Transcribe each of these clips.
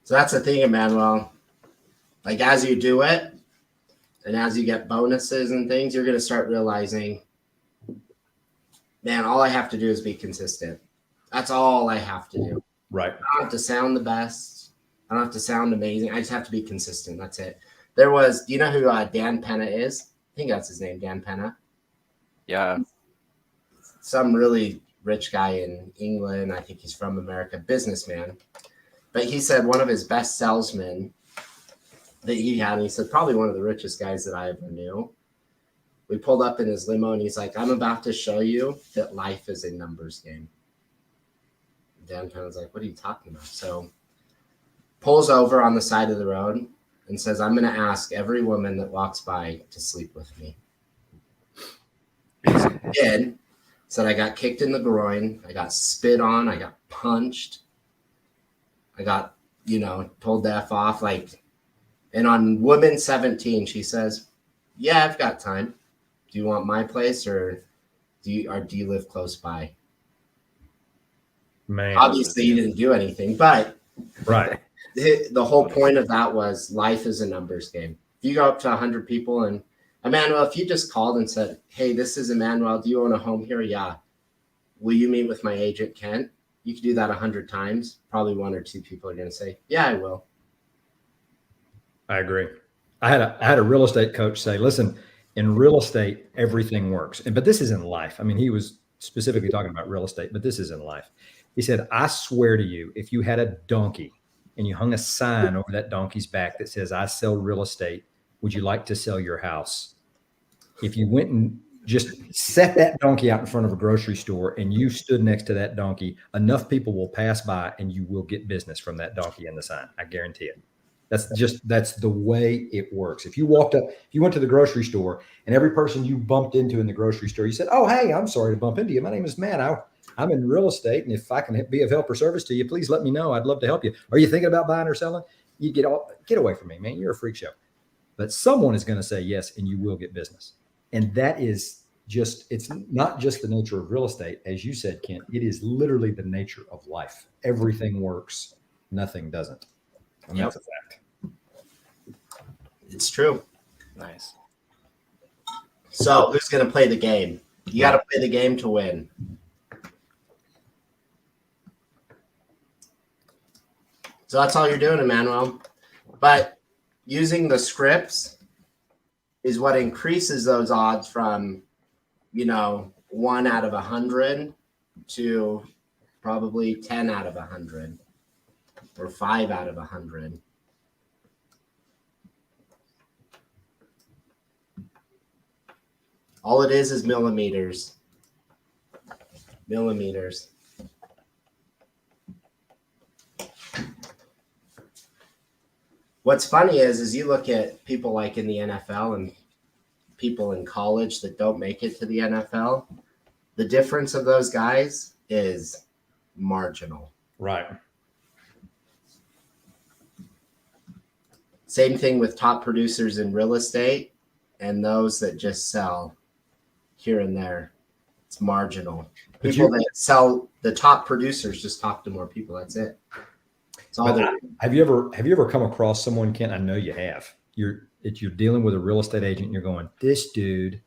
So that's the thing, Emmanuel. Like as you do it, and as you get bonuses and things, you're gonna start realizing, man, all I have to do is be consistent. That's all I have to do. Right. I don't have to sound the best. I don't have to sound amazing. I just have to be consistent. That's it. Do you know who Dan Penna is? I think that's his name, Dan Penna. Yeah. Some really rich guy in England. I think he's from America, businessman. But he said one of his best salesmen that he had, and he said probably one of the richest guys that I ever knew. We pulled up in his limo and he's like, I'm about to show you that life is a numbers game. Dan Penna's like, what are you talking about? So pulls over on the side of the road and says, I'm going to ask every woman that walks by to sleep with me. So he did. Said I got kicked in the groin. I got spit on. I got punched. I got, told to F off. And on woman 17, she says, yeah, I've got time. Do you want my place or do you live close by? Man. Obviously, you didn't do anything, but right. The whole point of that was life is a numbers game. If you go up to 100 people and Emmanuel, if you just called and said, hey, this is Emmanuel. Do you own a home here? Yeah. Will you meet with my agent, Kent? You could do that 100 times. Probably one or two people are going to say, yeah, I will. I agree. I had a real estate coach say, listen, in real estate, everything works. But this is in life. I mean, he was specifically talking about real estate, but this is in life. He said, I swear to you, if you had a donkey and you hung a sign over that donkey's back that says, I sell real estate, would you like to sell your house? If you went and just set that donkey out in front of a grocery store and you stood next to that donkey, enough people will pass by and you will get business from that donkey and the sign. I guarantee it. That's the way it works. If you went to the grocery store and every person you bumped into in the grocery store, you said, oh, hey, I'm sorry to bump into you. My name is Matt. I'm in real estate. And if I can be of help or service to you, please let me know. I'd love to help you. Are you thinking about buying or selling? You get away from me, man. You're a freak show. But someone is going to say yes, and you will get business. And that is it's not just the nature of real estate. As you said, Kent, it is literally the nature of life. Everything works. Nothing doesn't. And that's a fact. It's true. Nice. So who's going to play the game? You got to play the game to win. So that's all you're doing, Emmanuel. But using the scripts is what increases those odds from, 1 out of 100 to probably 10 out of 100 or 5 out of 100. All it is millimeters. Millimeters. What's funny is you look at people like in the NFL and people in college that don't make it to the NFL, the difference of those guys is marginal. Right. Same thing with top producers in real estate and those that just sell here and there. It's marginal. People that sell, the top producers just talk to more people. That's it. Have you ever come across someone, Kent? I know you have. You're dealing with a real estate agent and you're going, this dude,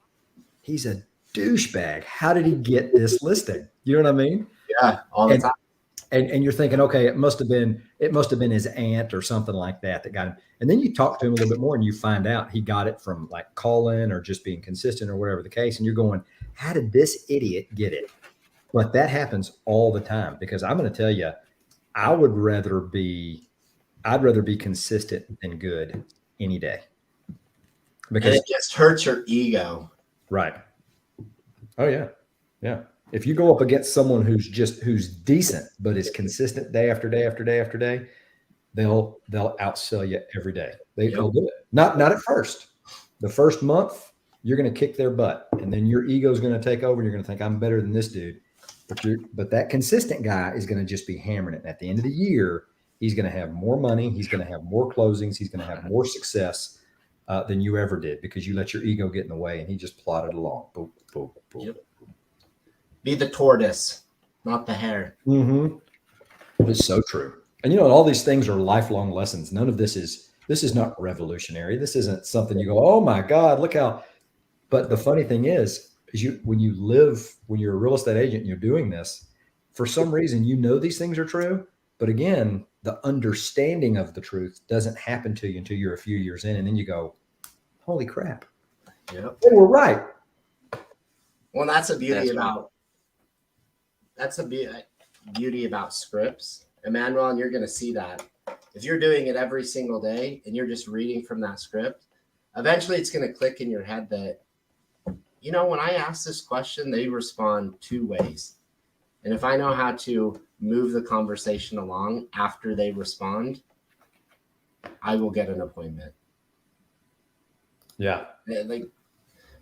he's a douchebag. How did he get this listing? You know what I mean? Yeah, all the time. And you're thinking, okay, it must have been his aunt or something like that got him. And then you talk to him a little bit more and you find out he got it from like calling or just being consistent or whatever the case. And you're going, how did this idiot get it? But that happens all the time because I'm going to tell you, I'd rather be consistent than good any day. Because it just hurts your ego. Right. Oh yeah. Yeah. If you go up against someone who's decent, but is consistent day after day after day after day, they'll outsell you every day. They'll do it. Not at first. The first month, you're going to kick their butt, and then your ego is going to take over. And you're going to think I'm better than this dude. But that consistent guy is going to just be hammering it. And at the end of the year, he's going to have more money. He's going to have more closings. He's going to have more success than you ever did because you let your ego get in the way, and he just plodded along. Boom, boom, boom. Yep. Be the tortoise, not the hare. Mm-hmm. It's so true. And all these things are lifelong lessons. None of this is not revolutionary. This isn't something you go, oh my God, look how. But the funny thing is when you're a real estate agent and you're doing this, for some reason, these things are true. But again, the understanding of the truth doesn't happen to you until you're a few years in. And then you go, holy crap. Yep. They were right. Well, that's a beauty That's about beauty about scripts, Emmanuel, and you're going to see that if you're doing it every single day and you're just reading from that script, eventually it's going to click in your head that, when I ask this question, they respond 2 ways. And if I know how to move the conversation along after they respond, I will get an appointment. Yeah.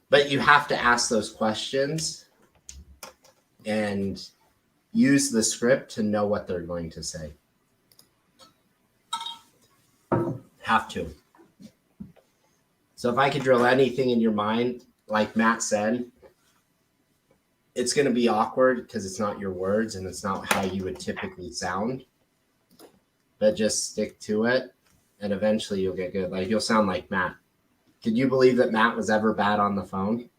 But you have to ask those questions and use the script to know what they're going to say. Have to. So if I could drill anything in your mind, like Matt said, it's going to be awkward because it's not your words and it's not how you would typically sound. But just stick to it and eventually you'll get good. Like you'll sound like Matt. Could you believe that Matt was ever bad on the phone?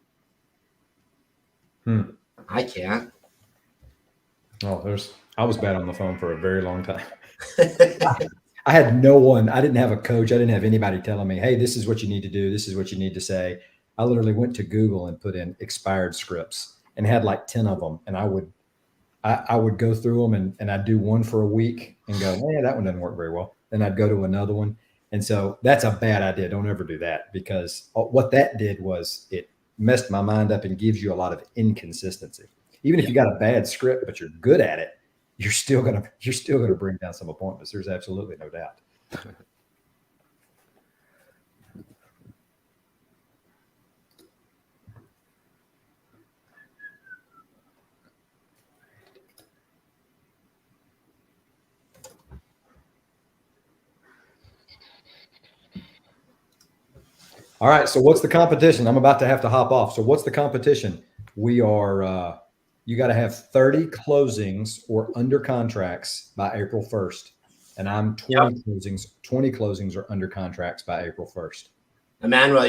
I can't. Oh, I was bad on the phone for a very long time. I had no one. I didn't have a coach. I didn't have anybody telling me, hey, this is what you need to do. This is what you need to say. I literally went to Google and put in expired scripts and had like 10 of them. And I would go through them and I'd do one for a week and go, yeah, that one doesn't work very well. Then I'd go to another one. And so that's a bad idea. Don't ever do that, because what that did was it messed my mind up and gives you a lot of inconsistency. Even if you got a bad script, but you're good at it, you're still gonna bring down some appointments. There's absolutely no doubt. All right. So what's the competition? I'm about to have to hop off. So what's the competition? We are, you got to have 30 closings or under contracts by April 1st. And I'm 20 closings. 20 closings or under contracts by April 1st. Emmanuel,